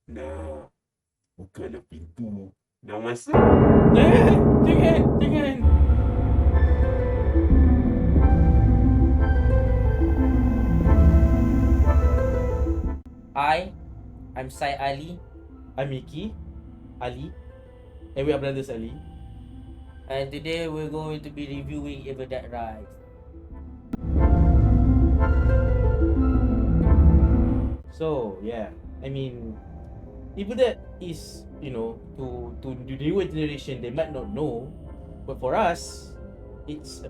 Nah, bukalah pintu. Nak masuk? Jangan. Hi, I'm Sai Ali, I'm Mickey, Ali, and we are brothers Ali. and today we're going to be reviewing Evil Dead Rise. So yeah, I mean, even that is to the newer generation they might not know, but for us, it's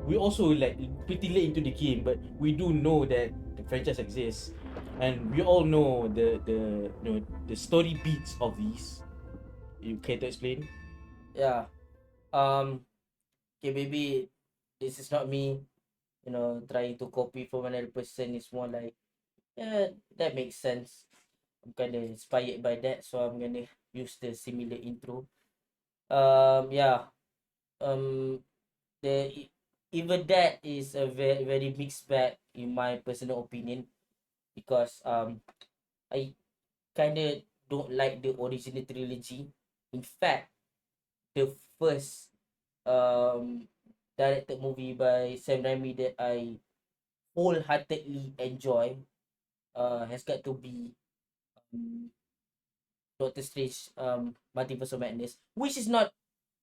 we also like pretty late into the game, but we do know that the franchise exists, and we all know the story beats of these. You care to explain? Yeah. Um. Okay, maybe this is not me. Trying to copy from another person. It's more like, yeah, that makes sense. I'm kind of inspired by that, so I'm gonna use the similar intro. Yeah. Um. Evil Dead is a very very mixed bag in my personal opinion because I kind of don't like the original trilogy. In fact, the first um directed movie by Sam Raimi that I wholeheartedly enjoy has got to be um, Doctor Strange Multiverse of Madness, which is not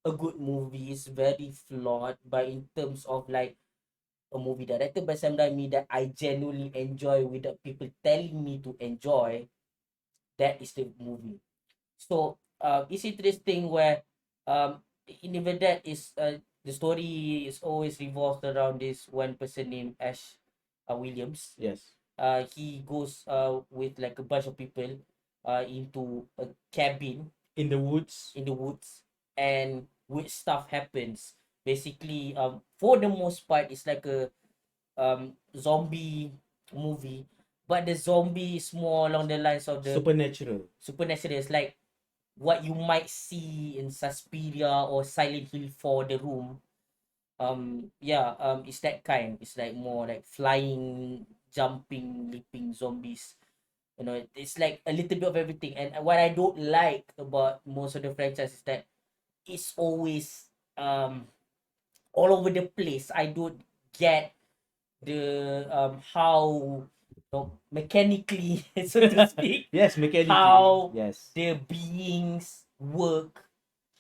a good movie. It's very flawed, but in terms of like a movie directed by Sam Raimi that I genuinely enjoy without people telling me to enjoy, that is the movie. So it's interesting where in Evil Dead is the story is always revolved around this one person named Ash Williams. Yes. He goes with like a bunch of people into a cabin In the woods. in the woods, and weird stuff happens. Basically, for the most part, it's like a zombie movie, but the zombie is more along the lines of the Supernatural. supernatural. It's like what you might see in Suspiria or Silent Hill for the room. It's that kind. It's like more like flying, jumping, leaping zombies. It's like a little bit of everything. And what I don't like about most of the franchise is that it's always all over the place. I don't get the how mechanically so to speak Yes, mechanically. how Yes. the beings work,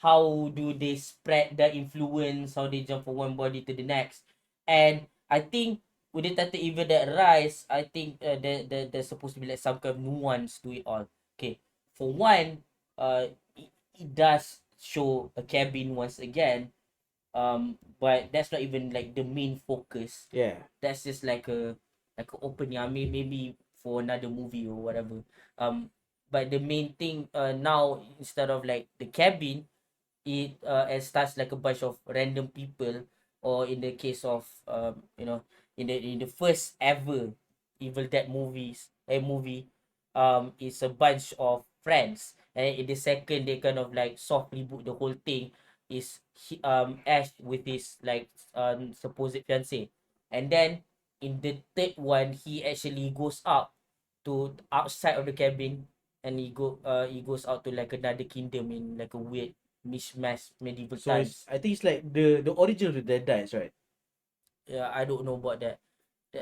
how do they spread the influence, how they jump from one body to the next. And I think with the title Evil That Rise, I think there's supposed to be like some kind of nuance to it all. Okay, for one, it does show a cabin once again, but that's not even like the main focus. Yeah. That's just like a opening. I mean, maybe for another movie or whatever. But the main thing now, instead of like the cabin, it starts like a bunch of random people, or in the case of in the first ever Evil Dead movie, it's a bunch of friends, and in the second they kind of like soft reboot the whole thing. Is Ash with his like supposed fiance, and then in the third one he actually goes up to outside of the cabin, and he goes out to like another kingdom in like a weird mishmash medieval So times. I think it's like the origin of the Dead Dies, right? Yeah, I don't know about that.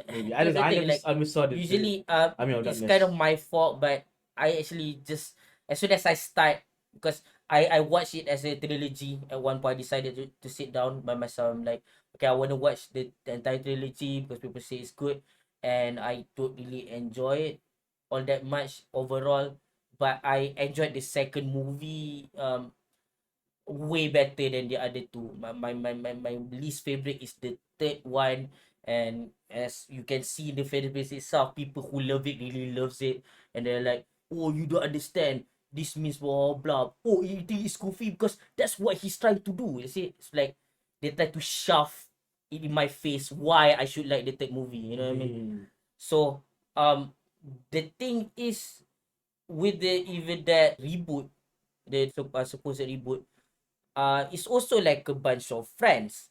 Maybe I don't That's know. the thing. Like I never saw the usually, Army of it's kind Darkness. of my fault, but I actually just as soon as I start, because I watched it as a trilogy. At one point, I decided to sit down by myself. I'm like, okay, I want to watch the entire trilogy because people say it's good, and I don't really enjoy it all that much overall. But I enjoyed the second movie way better than the other two. My least favorite is the third one, and as you can see in the fan base itself, people who love it really loves it, and they're like, oh, you don't understand. This means blah blah. Oh, you think it's goofy because that's what he's trying to do. You see, it's like they try to shove it in my face why I should like the third movie. You know what I mean? So the thing is with the even that reboot, the supposed reboot, it's also like a bunch of friends,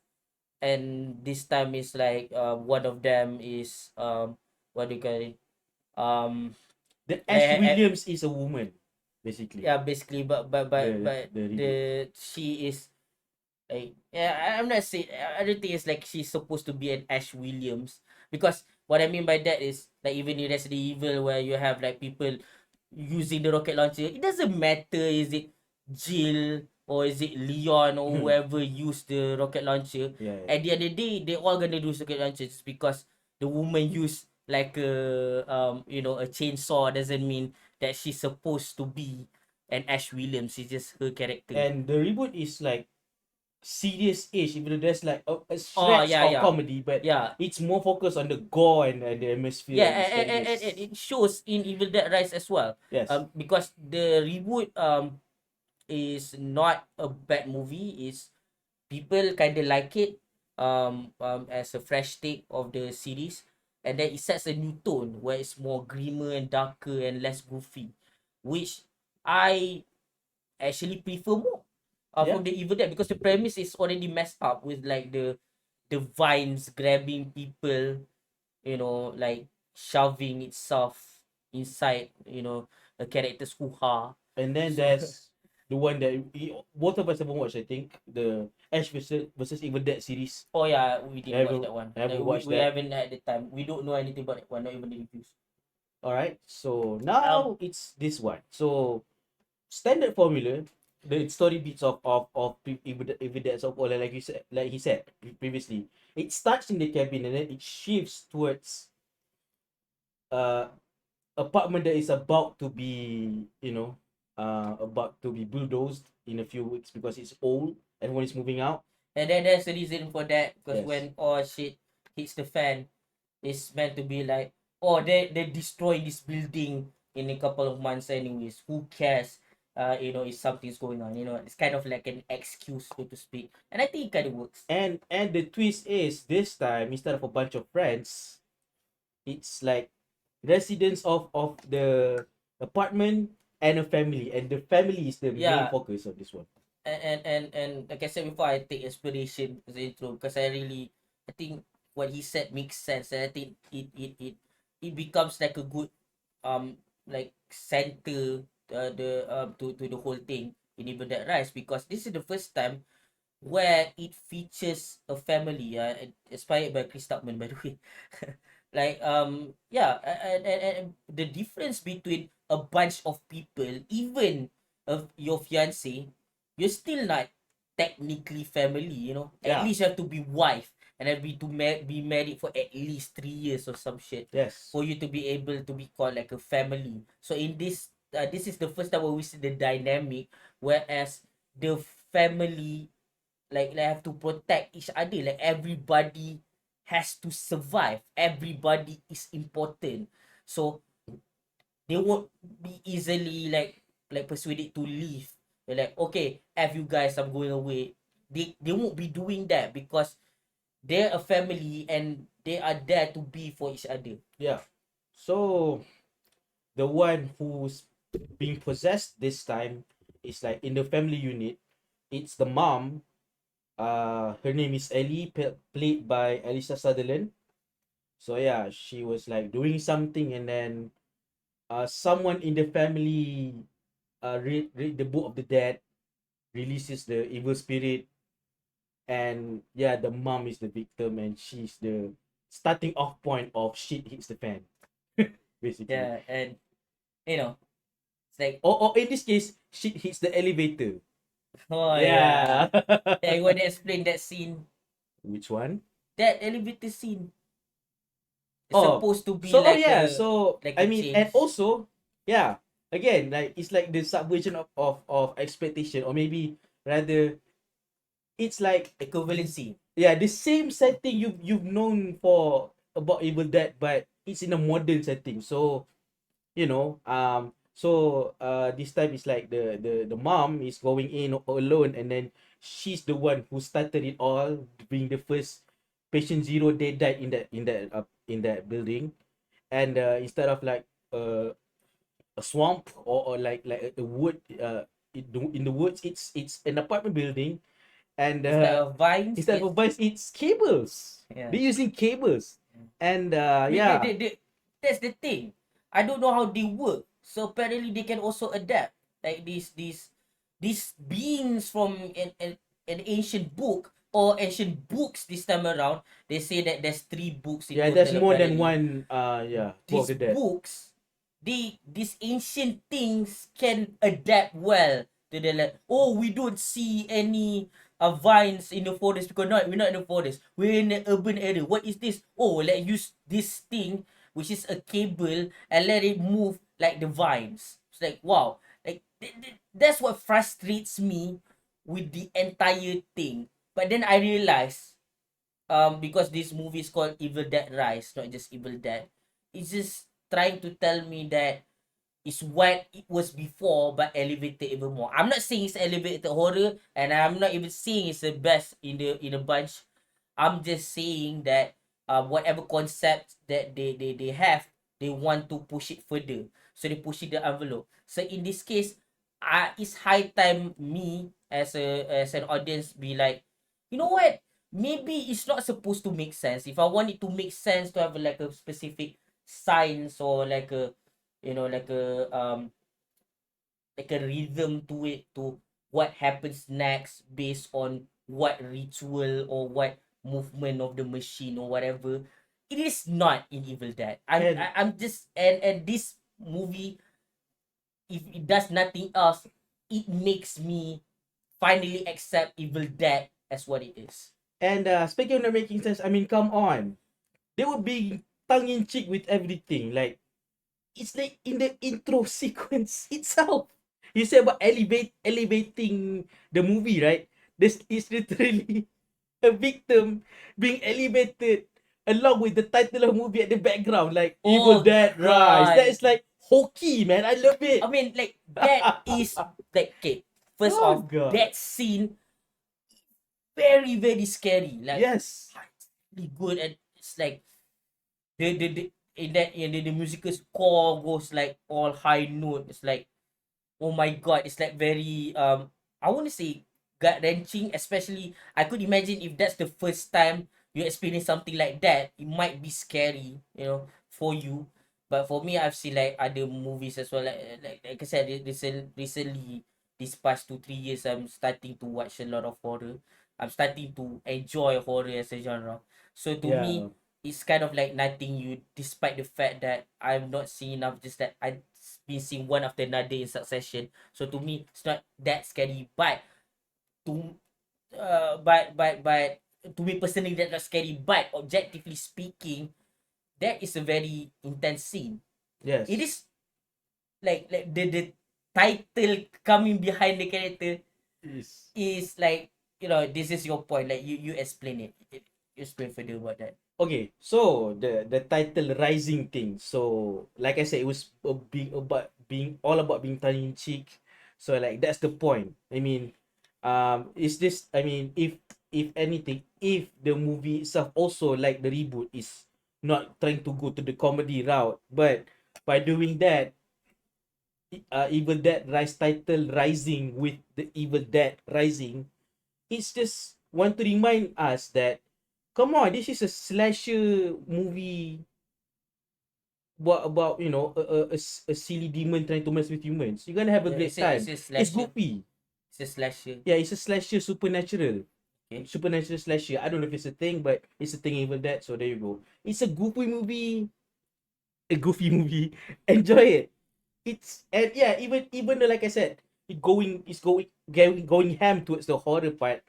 and this time is like one of them is what do you call it, um The Ash eh, eh, Williams is a woman. basically. Yeah, basically, but The the reboot. she is like, yeah, I'm not saying, I don't think it's like she's supposed to be an Ash Williams, because what I mean by that is like even in Resident Evil where you have like people using the rocket launcher, it doesn't matter is it Jill or is it Leon or whoever used the rocket launcher. Yeah. At the end of the day, they all gonna use rocket launchers because the woman used like a a chainsaw doesn't mean that she's supposed to be an Ash Williams. It's just her character. And the reboot is like serious age, even though there's like a Oh stretch yeah, of yeah, comedy, but yeah. it's more focused on the gore and the atmosphere Yeah, and the and scariness. it shows in Evil Dead Rise as well. Yes. Because the reboot is not a bad movie. Is people kind of like it as a fresh take of the series, and then it sets a new tone where it's more grimmer and darker and less goofy, which I actually prefer more Yeah. from the Evil Dead, because the premise is already messed up with like the vines grabbing people, like shoving itself inside, a character's hoo-ha. And then So there's the one that both of us haven't watched, I think, the Ash versus Evil Dead series. oh yeah, we didn't watch Haven't that one. haven't We, watched we that. haven't had the time. We don't know anything about that one, not even the reviews. All right. So Um, now it's this one. So standard formula, the story beats of Evil Dead of all, like you said, like he said previously. It starts in the cabin and then it shifts towards uh apartment that is about to be, about to be bulldozed in a few weeks because it's old. Everyone is moving out. and then there's a reason for that, because Yes. when all shit hits the fan, it's meant to be like, oh, they destroy this building in a couple of months anyways. Who cares? If something's going on, it's kind of like an excuse, so to speak. And I think it kind of works. And the twist is this time instead of a bunch of friends, it's like residents of the apartment and a family, and the family is the main Yeah, focus of this one. and like I said before, I take inspiration as the intro, because I think what he said makes sense, and I think it becomes like a good like center, the to the whole thing in Evil Dead Rise, because this is the first time where it features a family, inspired by Chris Tuckman, by the way. Like yeah, and the difference between a bunch of people, even of your fiance, you're still not technically family. At Yeah. least you have to be wife and then be married for at least 3 years or some shit Yes. for you to be able to be called like a family. So in this is the first time where we see the dynamic, whereas the family like have to protect each other, like everybody has to survive, everybody is important, so they won't be easily like persuaded to leave. They're like, okay, F you guys, I'm going away. They won't be doing that because they're a family and they are there to be for each other. Yeah. So the one who's being possessed this time is like in the family unit. It's the mom. Her name is Ellie, played by Alyssa Sutherland. So yeah, she was like doing something, and then someone in the family read the book of the dead, releases the evil spirit, and yeah, the mom is the victim, and she's the starting off point of shit hits the fan, basically. Yeah, and it's like, Or in this case, shit hits the elevator. oh Yeah. yeah, you want to explain that scene, Which one? that elevator scene. It's Oh, supposed to be so like yeah, a so like I a mean, change. and also, yeah, again, like it's like the subversion of expectation, or maybe rather, it's like equivalency. yeah, the same setting you've known for about Evil Dead, but it's in a modern setting. So this time it's like the mom is going in alone, and then she's the one who started it all, being the first patient zero. They died in that building, and instead of like a swamp, or like a wood, in the woods, it's an apartment building, and Instead of vines, instead of vines, it's cables. yeah. They're using cables, and That's the thing. I don't know how they work. So apparently they can also adapt. like these beings from an ancient book or ancient books this time around. They say that there's 3 books in Yeah, total there's more than apparently. one. Yeah, book These of the dead. books, these ancient things can adapt well to the oh, we don't see any vines in the forest because we're not in the forest, we're in the urban area. What is this? Oh, let's use this thing which is a cable and let it move like the vines. It's like, wow, like that's what frustrates me with the entire thing. But then I realized, because this movie is called Evil Dead Rise, not just Evil Dead, it's just trying to tell me that it's what it was before but elevated even more. I'm not saying it's elevated horror, and I'm not even saying it's the best in the bunch. I'm just saying that whatever concept that they have, they want to push it further. So they push it the envelope. So in this case, it's high time me as an audience be like, you know what? Maybe it's not supposed to make sense. If I want it to make sense to have like a specific science or like a, you know, like a rhythm to it, to what happens next based on what ritual or what movement of the machine or whatever. It is not in Evil Dead. And I'm just, and this movie, if it does nothing else, it makes me finally accept Evil Dead as what it is. speaking of not making sense, I mean, come on, they were being tongue in cheek with everything. Like, it's like in the intro sequence itself. You say about elevating the movie, right? This is literally a victim being elevated along with the title of movie at the background, like Evil Oh Dead Rise. That god. is like hokey, man. I love it. I mean, like, that is like, okay, first Oh off, god. that scene very, very scary. Like, Yes. really good, and it's like the in that, the musical score goes like all high note. It's like, oh my god, it's like very, I want to say gut wrenching. Especially, I could imagine if that's the first time you experience something like that, it might be scary, for you. But for me, I've seen like other movies as well. Like I said, recently, this past 2-3 years, I'm starting to watch a lot of horror. I'm starting to enjoy horror as a genre. So to me, Yeah. it's kind of like nothing you, despite the fact that I'm not seeing enough, just that I've been seeing one after another in succession. So to me, it's not that scary. But to but to me personally, that's not scary. But objectively speaking, that is a very intense scene. Yes. It is like the title coming behind the character is like, this is your point. Like, you explain it. You explain further about that. Okay, so the title rising thing. So like I said, it was being all about being tongue in cheek. So like that's the point. I mean, is this? I mean, if anything, if the movie itself also like the reboot is not trying to go to the comedy route, but by doing that, Evil Dead Rise title rising with the Evil Dead Rising, it's just want to remind us that, come on, this is a slasher movie. What about, a silly demon trying to mess with humans? You're gonna have a Yeah, great time. it's a It's slasher. goofy. It's a slasher. Yeah, it's a slasher supernatural. Okay. Supernatural slasher. I don't know if it's a thing, but it's a thing, Evil Dead. So there you go. It's a goofy movie. A goofy movie. Enjoy it. It's, and yeah, even though, like I said, going ham towards the horror part.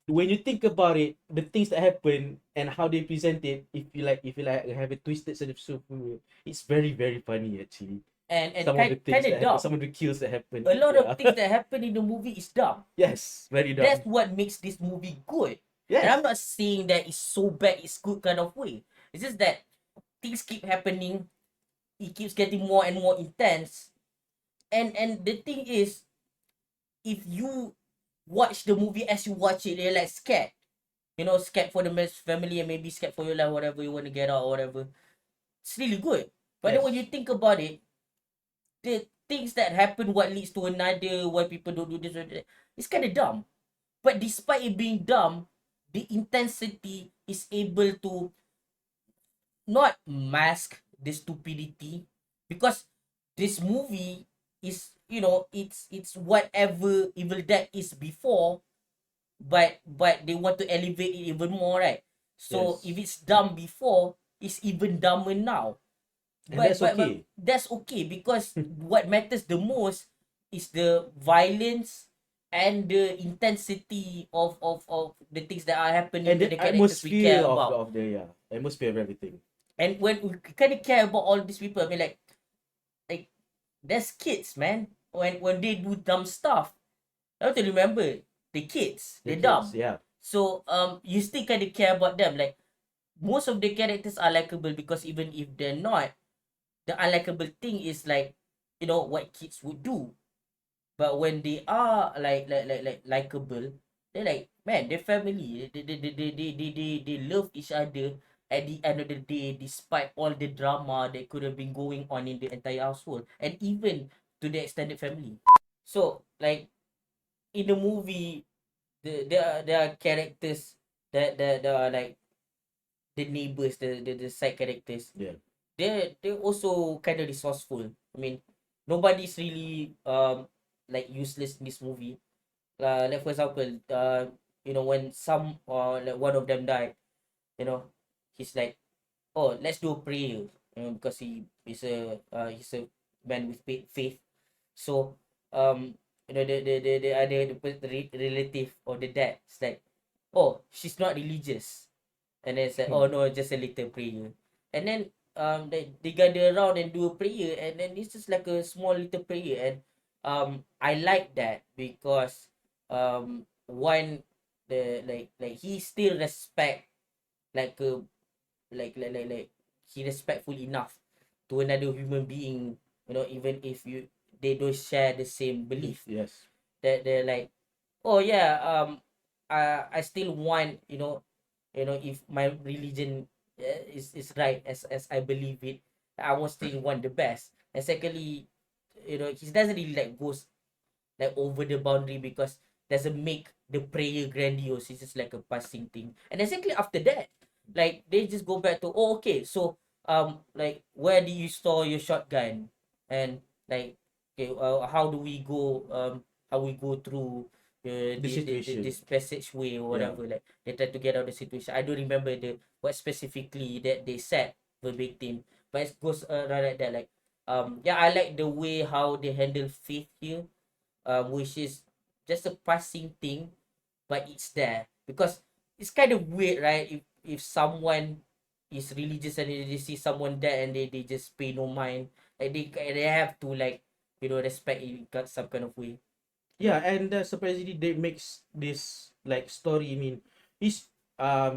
When you think about it, the things that happen and how they present it, if you like have a twisted sense of humor, it's very, very funny actually. And Some of the things kind of that happen, dumb. some of the kills that happen. A lot Yeah. of things that happen in the movie is dumb. Yes, very dumb. That's what makes this movie good. Yes. And I'm not saying that it's so bad, it's good kind of way. It's just that things keep happening. It keeps getting more and more intense. And the thing is, if you watch the movie as you watch it, you're like scared. Scared for the family and maybe scared for your life, whatever you want to get out or whatever. It's really good. But then when you think about it, the things that happen, what leads to another, why people don't do this or that, it's kind of dumb. But despite it being dumb, the intensity is able to not mask the stupidity, because this movie is, you know, it's whatever Evil Dead is before, but they want to elevate it even more, right? So Yes. if it's dumb before, it's even dumber now. And that's But okay. that's okay, because what matters the most is the violence and the intensity of the things that are happening And to the the characters we atmosphere care of about. the atmosphere of everything. And when we kind of care about all these people, I mean, like there's kids, man. When they do dumb stuff, I have to remember the kids, The they're kids, dumb. yeah. So you still kind of care about them. Like most of the characters are likable, because even if they're not, the unlikable thing is like, you know, what kids would do. But when they are like likable, they're like, man, they're family. They love each other at the end of the day, despite all the drama that could have been going on in the entire household, and even to the extended family. So like in the movie, there are characters that are like the neighbors, the side characters. Yeah. They're also kind of resourceful. I mean, nobody's really like useless in this movie. Like for example, you know, when some like one of them died, you know, he's like, oh, let's do a prayer, you know, because he's a man with faith. So you know, the other relative or the dad is like, oh, she's not religious. And then it's like, oh no, just a little prayer. And then they gather around and do a prayer, and then it's just like a small little prayer. And I like that, because one, the like he still respect, like a like he respectful enough to another human being, you know, even if they don't share the same belief. Yes. That they're like, oh yeah, I still want, you know, if my religion is right, as I believe it, I will still want the best. And secondly, you know, he doesn't really like goes like over the boundary, because doesn't make the prayer grandiose. It's just like a passing thing. And exactly after that, like they just go back to, oh okay, so like where do you store your shotgun? And like, okay, how we go through The situation. this passageway or Yeah. whatever. Like they try to get out of the situation. I don't remember the what specifically that they said verbatim, but it goes around like that. Like yeah, I like the way how they handle faith here, which is just a passing thing, but it's there, because it's kind of weird, right? If someone is religious and they see someone dead, and they just pay no mind, like they have to, like, you know, respect it in some kind of way. Yeah, and surprisingly they makes this like story. I mean, these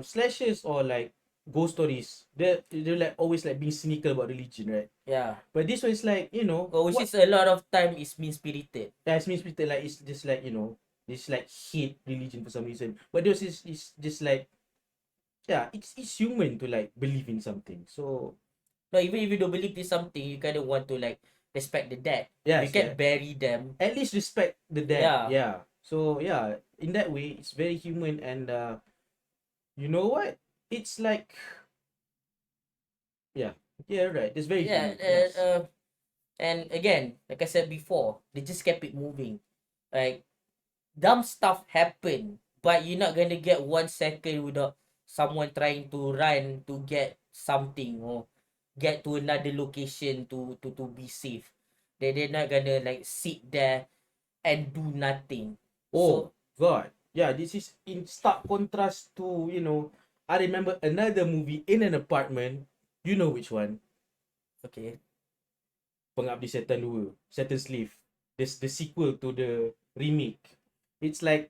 slashes or like ghost stories, they're like always like being cynical about religion, right? Yeah. But this one is like, you know, Which what is a lot of time is mean spirited. that means people like it's just like, you know, it's like hate religion for some reason. But this is just like, yeah, it's human to like believe in something. So No, even if you don't believe in something, you kind of want to like respect the dead. You yes, can't yeah, bury them. at least respect the dead. Yeah. Yeah. So yeah, in that way, it's very human, and you know what? It's like, yeah, yeah, right. It's very Yeah. human. Yes. And again, like I said before, they just kept it moving. Like dumb stuff happen, but you're not gonna get 1 second without someone trying to run to get something, or get to another location to be safe. They're not gonna like sit there and do nothing. Oh So God, yeah. This is in stark contrast to, you know. I remember another movie in an apartment. You know which one? okay. Pengabdi Setan 2, Satan's Slave. This the sequel to the remake. It's like,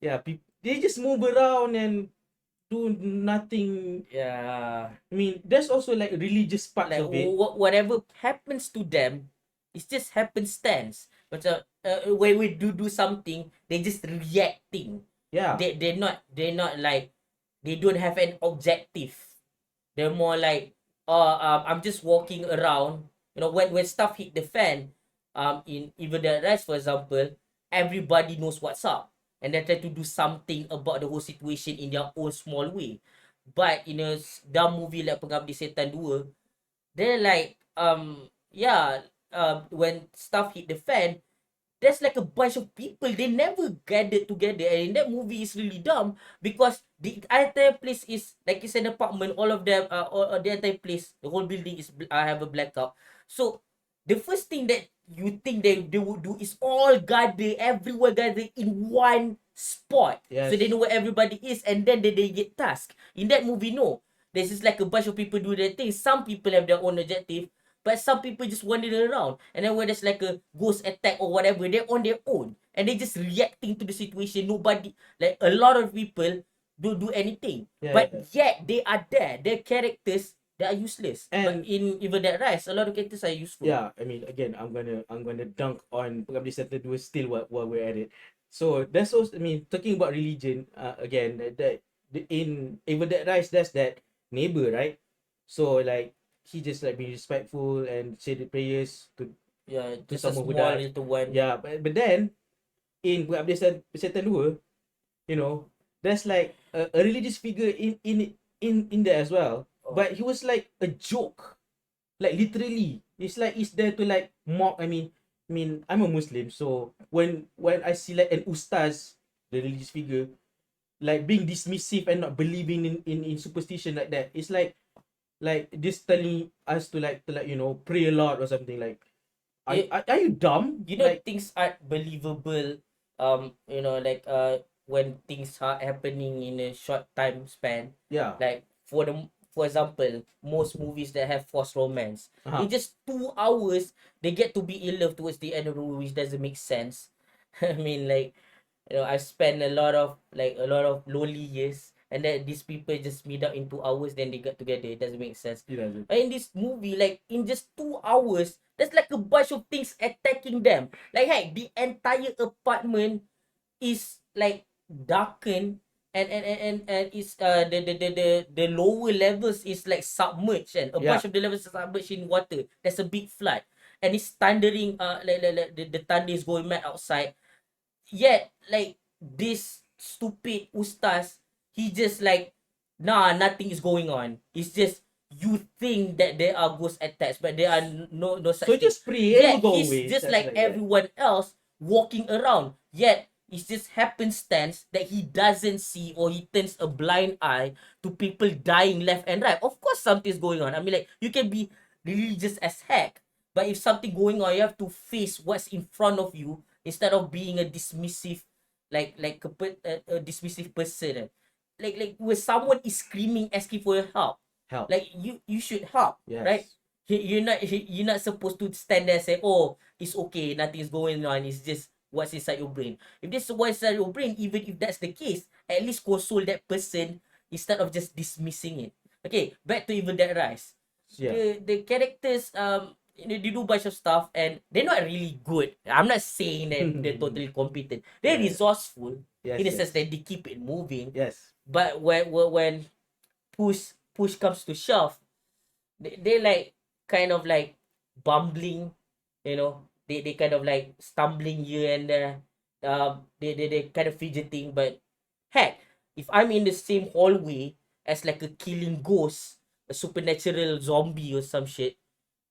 yeah, they just move around and do nothing. Yeah. I mean, there's also like religious parts Like of it. whatever happens to them, it's just happenstance. But when we do something, they just reacting. Yeah. They're not like, they don't have an objective. They're more like, I'm just walking around. You know, when stuff hit the fan, in even the rest, for example, everybody knows what's up, and they try to do something about the whole situation in their own small way. But in a dumb movie like Pengabdi Setan 2, they're like, yeah, when stuff hit the fan, there's like a bunch of people, they never gathered together, and in that movie is really dumb because the entire place is like it's an apartment, all of them all the entire place, the whole building is have a blackout. So the first thing that you think they would do is all gather, everywhere gather in one spot, Yes. so they know where everybody is, and then they get tasked. In that movie, no, there's just like a bunch of people do their thing. Some people have their own objective, but some people just wandering around. And then when there's like a ghost attack or whatever, they're on their own. And they're just reacting to the situation. Nobody, like a lot of people don't do anything. Yeah, but yeah. yet they are there. Their characters, they are useless. And- but in Even That Rise, a lot of characters are useful. Yeah, I mean, again, I'm gonna dunk on Pengabdi Setan 2 still while we're at it. So that's also, I mean, talking about religion, again, in Even That Rise, that's that neighbor, right? So like he just like being respectful and say the prayers to Yeah, just a someone who small died. little one. yeah, but then in Pengabdi Setan 2, you know, there's like a religious figure in there as well. Oh. But he was like a joke. Like literally. It's like it's there to like mock. I mean I'm a Muslim, so when I see like an ustaz, the religious figure, like being dismissive and not believing in superstition like that, it's like this telling us to like pray a lot or something. Like are you dumb? You know, like things aren't believable, like when things are happening in a short time span. yeah. Like for example, most movies that have forced romance, Uh-huh. in just 2 hours they get to be in love towards the end of the movie, which doesn't make sense. I mean, like, I spent a lot of lonely years, and then these people just meet up in 2 hours, then they get together. It doesn't make sense. It doesn't. But in this movie, like in just 2 hours, there's like a bunch of things attacking them. Like, hey, the entire apartment is like darkened, and it's the lower levels is like submerged, and a Yeah. bunch of the levels are submerged in water. There's a big flood, and it's thundering. Like the thunder is going mad outside. Yet, like, this stupid ustaz, he just like, nah, nothing is going on. It's just you think that there are ghost attacks, but there are no such So thing. just pray and Yeah, go he's away. just That's like that. everyone else walking around. Yet it's just happenstance that he doesn't see, or he turns a blind eye to people dying left and right. Of course, something's going on. I mean, like, you can be religious as heck, but if something going on, you have to face what's in front of you instead of being a dismissive, a dismissive person. Like when someone is screaming, asking for your help, Help. like you should help, Yes. right? You're not supposed to stand there and say, oh, it's okay, nothing's going on, it's just what's inside your brain. If this is what's inside your brain, even if that's the case, at least console that person instead of just dismissing it. Okay, back to Even That Rise. Yeah. The characters, they do a bunch of stuff, and they're not really good. I'm not saying that they're totally competent. They're Yeah. resourceful Yes. in the yes. sense that they keep it moving. Yes. But when push comes to shove, they like kind of like bumbling, they kind of like stumbling here and there. They kind of fidgeting, but heck, if I'm in the same hallway as like a killing ghost, a supernatural zombie or some shit,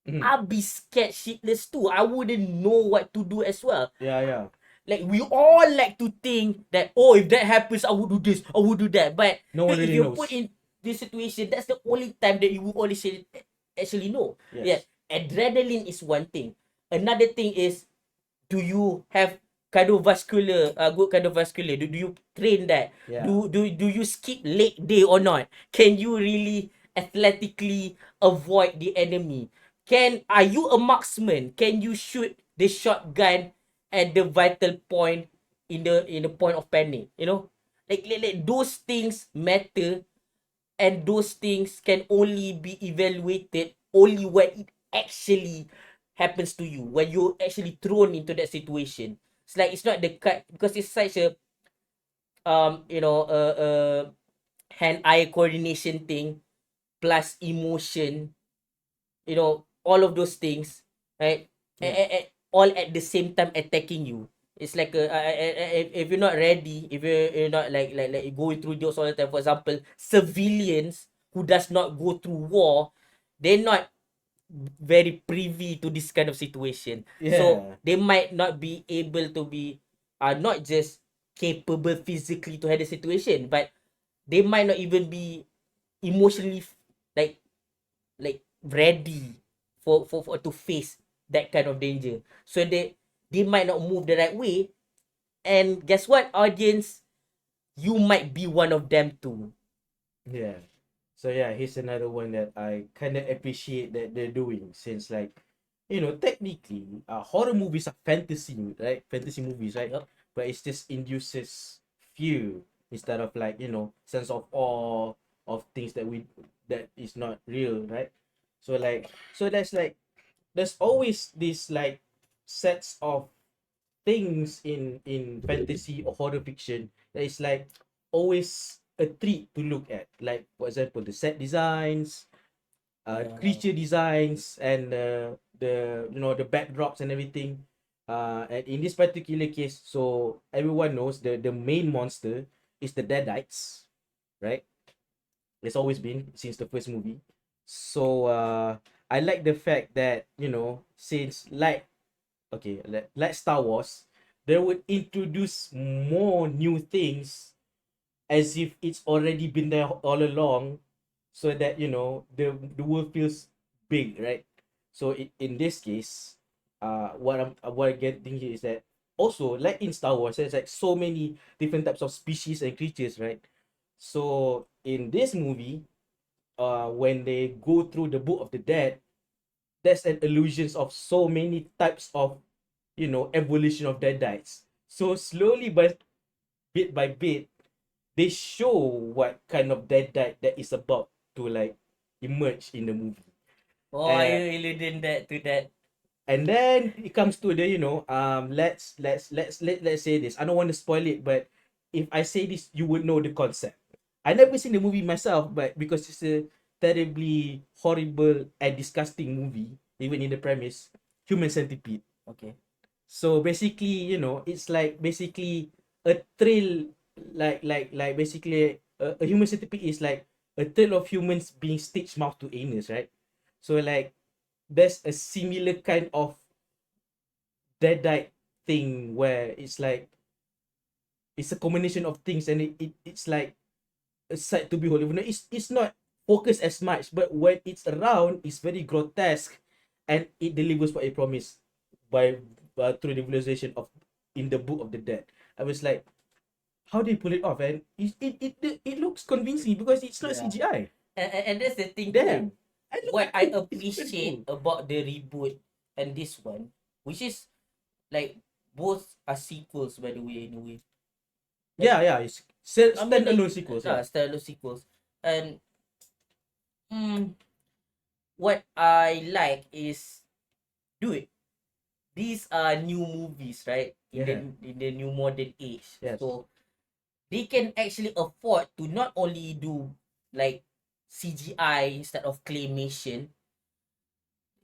Mhm. I'll be scared shitless too. I wouldn't know what to do as well. Yeah. Like, we all like to think that, oh, if that happens, I would do this, I would do that. But No one if really you're knows. put in this situation, that's the only time that you will only actually know. Yes. Yeah, adrenaline is one thing. Another thing is, do you have good cardiovascular? Do you train that? Yeah. Do you skip leg day or not? Can you really athletically avoid the enemy? Are you a marksman? Can you shoot the shotgun at the vital point in the point of panic? Like those things matter, and those things can only be evaluated only when it actually happens to you, when you're actually thrown into that situation. It's like, it's not the cut, because it's such a hand-eye coordination thing plus emotion, all of those things, right? Yeah. All at the same time attacking you. It's like if you're not ready, if you're not like going through those all the time. For example, civilians who does not go through war, they're not very privy to this kind of situation. So Yeah. they might not be able to be not just capable physically to handle the situation, but they might not even be emotionally like ready for to face that kind of danger. So they might not move the right way. And guess what, audience? You might be one of them too. Yeah. So yeah, here's another one that I kind of appreciate that they're doing, since like, technically, horror movies are fantasy, right? Fantasy movies, right? Yup. But it just induces fear instead of like, sense of awe of things that is not real, right? So like, there's always this like sets of things in fantasy or horror fiction that is like always a treat to look at. Like for example, the set designs, creature designs, and the backdrops and everything. And in this particular case, so everyone knows the main monster is the Deadites, right? It's always been since the first movie. So I like the fact that since like okay, like Star Wars, they would introduce more new things as if it's already been there all along, so that the world feels big, right? So in this case, what I'm getting here is that also like in Star Wars, there's like so many different types of species and creatures, right? So in this movie, when they go through the Book of the Dead, there's an illusions of so many types of evolution of Deadites. So slowly, but bit by bit, they show what kind of Deadite that is about to like emerge in the movie. Oh, Uh, you alluding that to that. and then it comes to the let's say this. I don't want to spoil it, but if I say this, you would know the concept. I never seen the movie myself, but because it's a terribly horrible and disgusting movie, even in the premise, Human Centipede. Okay. So basically, it's like basically a trail, like basically a human centipede is like a trail of humans being stitched mouth to anus, right? So like there's a similar kind of deadite thing where it's like it's a combination of things, and it's like a sight to behold. Even though it's not focused as much, but when it's around, it's very grotesque, and it delivers what it promised by through the visualization of in the Book of the Dead. I was like, how do you pull it off? And it looks convincing because it's not Yeah. CGI. And that's the thing Damn. too. What I It's pretty appreciate cool. about the reboot and this one, which is like both are sequels by the way, in a way. Yeah, it's I mean, like, standalone sequels. Yeah. standalone sequels. And what I like is, dude, these are new movies, right? Yeah. In the new modern age. Yes. So they can actually afford to not only do like CGI instead of claymation,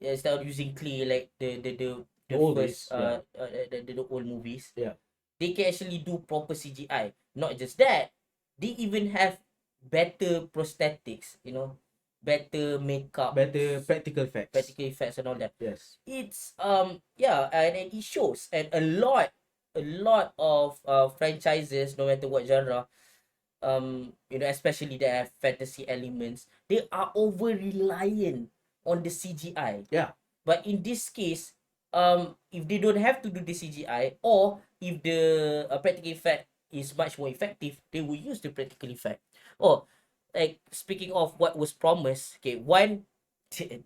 instead of using clay like the old first days, yeah. the old movies. Yeah. They can actually do proper CGI. Not just that, they even have better prosthetics, better makeup, Better practical effects. practical effects and all that. Yes. It's yeah, and it shows. And a lot of franchises, no matter what genre, especially that have fantasy elements, they are over reliant on the CGI. Yeah. But in this case, if they don't have to do the CGI, or if the practical effect is much more effective, they will use the practical effect. Oh, like speaking of what was promised, okay, one,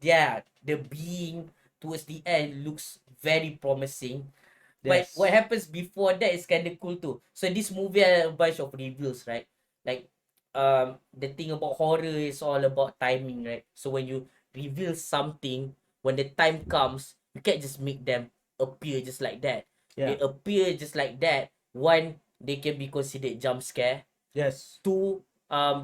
yeah, the being towards the end looks very promising. But Yes. what happens before that is kind of cool too. So this movie had a bunch of reveals, right? Like, the thing about horror is all about timing, right? So when you reveal something, when the time comes, you can't just make them appear just like that. They Yeah. appear just like that. One, they can be considered jump scare. Yes. Two,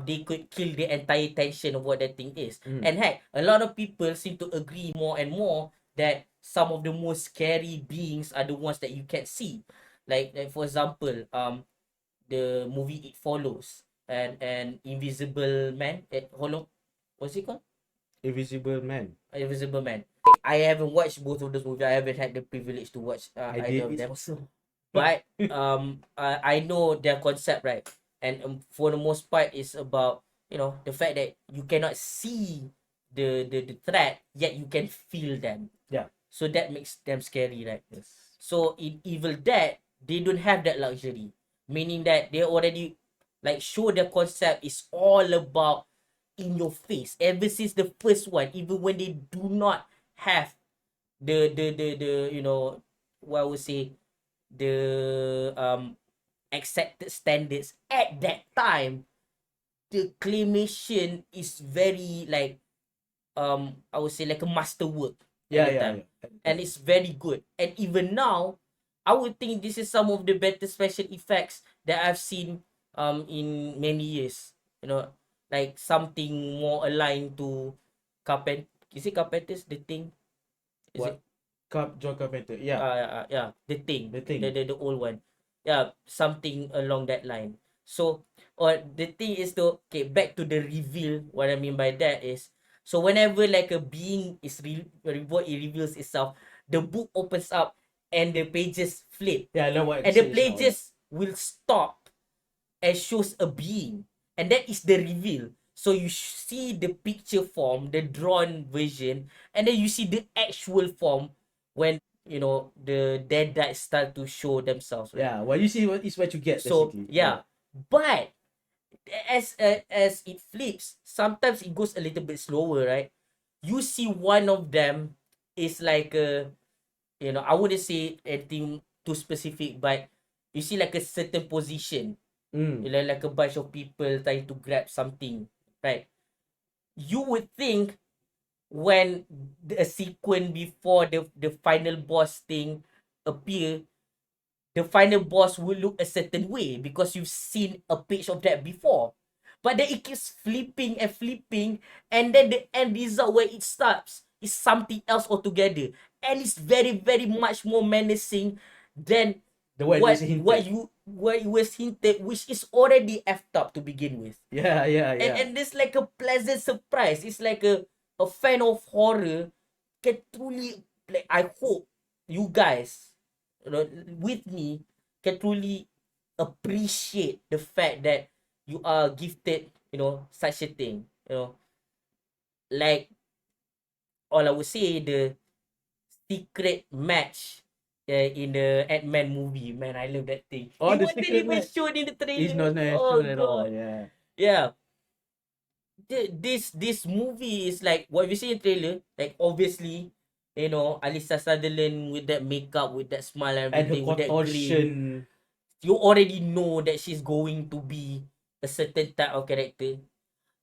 they could kill the entire tension of what that thing is. Mm. And heck, a lot of people seem to agree more and more that some of the most scary beings are the ones that you can't see. Like for example, the movie It Follows, and Invisible Man, what's it called? Invisible Man. Invisible Man. I haven't watched both of those movies. I haven't had the privilege to watch I either did. of It's them. awesome. But I know their concept, right? And for the most part, it's about the fact that you cannot see the threat, yet you can feel them. Yeah. So that makes them scary, right? Yes. So in Evil Dead, they don't have that luxury, meaning that they already show their concept is all about in your face ever since the first one, even when they do not have the what I would say, the accepted standards at that time. The claymation is very I would say like a masterwork at the time. And it's very good. And even now, I would think this is some of the better special effects that I've seen in many years. Like something more aligned to Is it Carpenter's The Thing? Is What? John Carpenter. it? Yeah. Yeah, The Thing. The Thing. The old one. Yeah, something along that line. So, or the thing is back to the reveal. What I mean by that is, so whenever like a being is it reveals itself, the book opens up and the pages flip. Yeah, I know what And the pages will stop and shows a being. And that is the reveal. So you see the picture form, the drawn version, and then you see the actual form when the dead guys start to show themselves. Right? Yeah, what you see is what you get. So basically. yeah, but as it flips, sometimes it goes a little bit slower, right? You see one of them is like I wouldn't say anything too specific, but you see like a certain position, like a bunch of people trying to grab something, right? You would think when a sequence before the final boss thing appear, the final boss will look a certain way because you've seen a page of that before. But then it keeps flipping and flipping, and then the end result where it stops is something else altogether. And it's very, very much more menacing than what it was hinted, which is already effed up to begin with. Yeah. And there's like a pleasant surprise. It's like a fan of horror can truly, like, I hope you guys with me can truly appreciate the fact that you are gifted such a thing. Like all I would say, the secret match in the Ant-Man movie. Man, I love that thing. Oh, It the wasn't secret even match. shown in the trailer. It's not shown at all. Yeah. Yeah. This movie is like what we see in trailer. Like obviously, Alyssa Sutherland with that makeup, with that smile and And the everything, with that grin. contortion. You already know that she's going to be a certain type of character.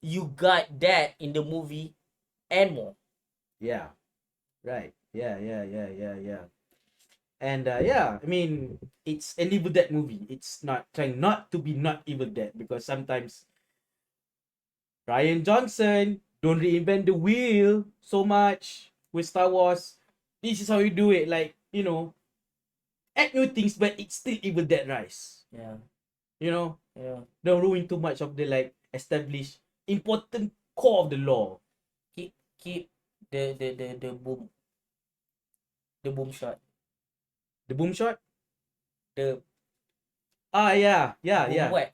You got that in the movie and more. Yeah. Right. Yeah. And I mean, it's an Evil Dead movie. It's not trying not to be not Evil Dead, because sometimes Rian Johnson don't reinvent the wheel so much with Star Wars. This is how you do it. Like, add new things, but it's still Evil Dead Rise. Yeah. Yeah. Don't ruin too much of the established important core of the lore. Keep the boom. The boom shot. The boom shot? The yeah. What?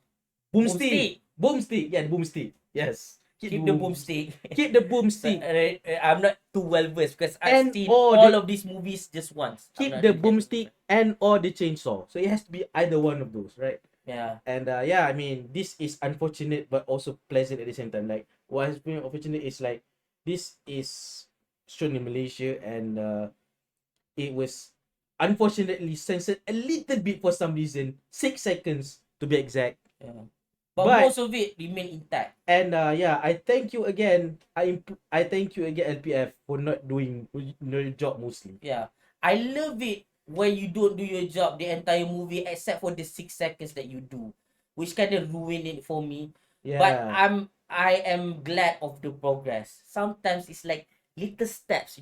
Boomstick. Boomstick. Yeah, the boomstick. Yes. Keep the boomstick. Keep the boomstick. I'm not too well versed because I've seen all of these movies just once. Keep the boomstick and or the chainsaw. So it has to be either one of those, right? Yeah. And I mean, this is unfortunate but also pleasant at the same time. Like, what has been unfortunate is like this is shown in Malaysia, and it was unfortunately censored a little bit for some reason. 6 seconds to be exact. Yeah. But most of it remain intact. And I thank you again. I thank you again, LPF, for not doing your job mostly. Yeah. I love it when you don't do your job the entire movie except for the 6 seconds that you do, which kind of ruin it for me. Yeah. But I am glad of the progress. Sometimes it's like little steps,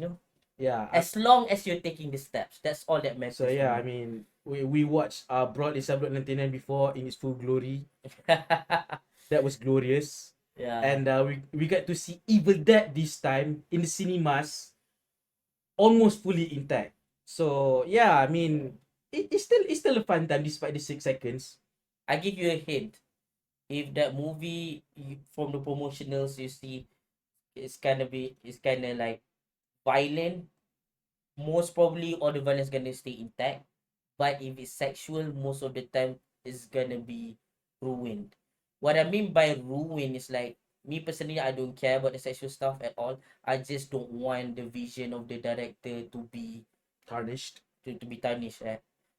Yeah. As long as you're taking the steps, that's all that matters. So yeah, I mean, we watched Broad Isabel 99 before in its full glory. That was glorious. Yeah. And we got to see Evil Dead this time in the cinemas, almost fully intact. So yeah, I mean, it's still a fun time despite the 6 seconds. I give you a hint. If that movie from the promotionals you see, it's kind of like violent. Most probably, all the violence gonna stay intact. But if it's sexual, most of the time it's gonna be ruined. What I mean by ruin is like, me personally, I don't care about the sexual stuff at all. I just don't want the vision of the director to be Tarnished. to be tarnished.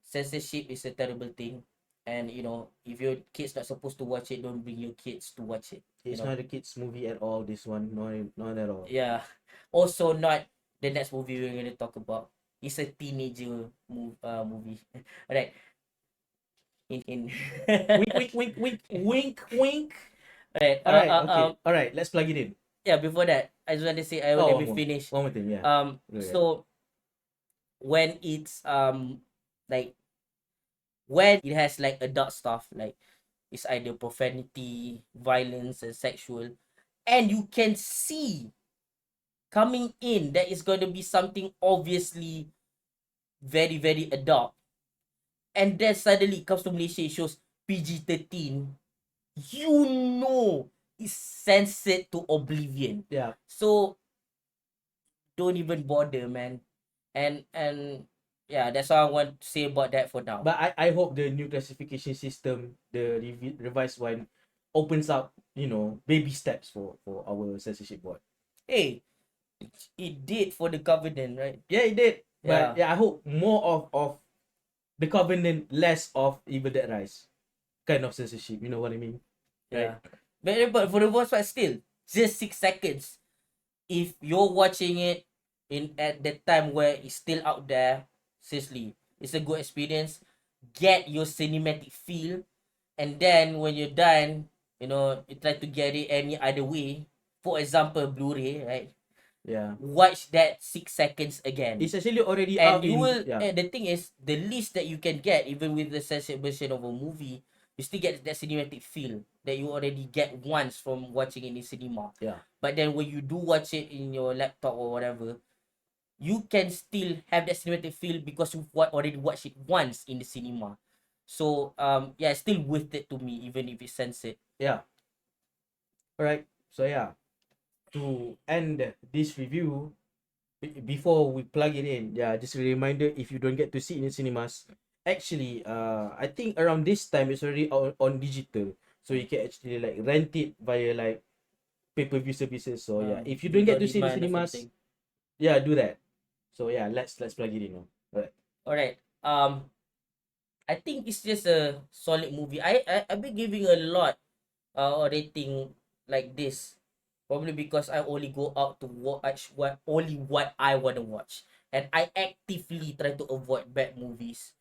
Censorship is a terrible thing, and if your kids not supposed to watch it, don't bring your kids to watch it. It's not a kids movie at all. This one, not at all. Yeah. Also, not the next movie we're gonna talk about. It's a teenager movie. Alright. In Wink, wink, wink, wink, wink, wink. Alright. All right, okay. All right, let's plug it in. Yeah. Before that, I just want to say, Oh, let me finish. One more thing, yeah. Okay. So when it's like when it has like adult stuff, like it's either profanity, violence, and sexual, and you can see coming in that is going to be something obviously very, very adult, and then suddenly it comes to Malaysia, it shows PG-13, you know it's censored to oblivion. Yeah. So don't even bother, man. And yeah, that's all I want to say about that for now. But I hope the new classification system, the revised one, opens up, baby steps for our censorship board. Hey, it did for the Covenant, right? Yeah, it did. But Yeah. I hope more of the Covenant, less of Evil Dead Rise kind of censorship. You know what I mean? Yeah. But for the most part, still just 6 seconds. If you're watching it at the time where it's still out there, seriously, it's a good experience. Get your cinematic feel, and then when you're done, you try to get it any other way. For example, Blu-ray, right? Yeah. Watch that 6 seconds again. It's actually already And out you in, will. yeah. And the thing is, the least that you can get, even with the censored version of a movie, you still get that cinematic feel that you already get once from watching it in cinema. Yeah. But then when you do watch it in your laptop or whatever, you can still have that cinematic feel because you've already watched it once in the cinema. So yeah, it's still worth it to me, even if it's censored. Yeah. Alright. So yeah, to end this review, before we plug it in, yeah, just a reminder, if you don't get to see it in cinemas, actually, I think around this time it's already on digital, so you can actually like rent it via like pay-per-view services. So yeah, if you don't get to see it in cinemas, yeah, do that. So yeah, let's plug it in. Alright. I think it's just a solid movie. I've been giving a lot a rating like this, probably because I only go out to watch what I want to watch, and I actively try to avoid bad movies.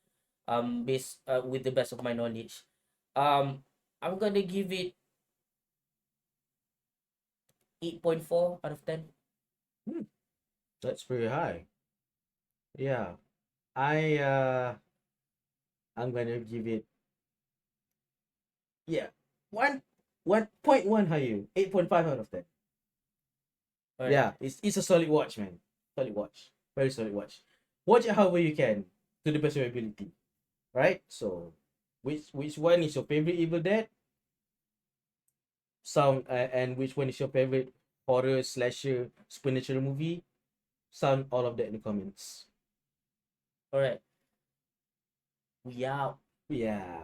Based with the best of my knowledge, I'm gonna give it 8.4 out of 10. That's pretty high. Yeah, I'm gonna give it, yeah, 1.1 higher, 8.5 out of 10. Alright. Yeah, it's a solid watch, man. Solid watch. Very solid watch. Watch it however you can, to the best of your ability. Right? So, which one is your favorite Evil Dead? And which one is your favorite horror slasher supernatural movie? Sound all of that in the comments. Alright. We out. Yeah.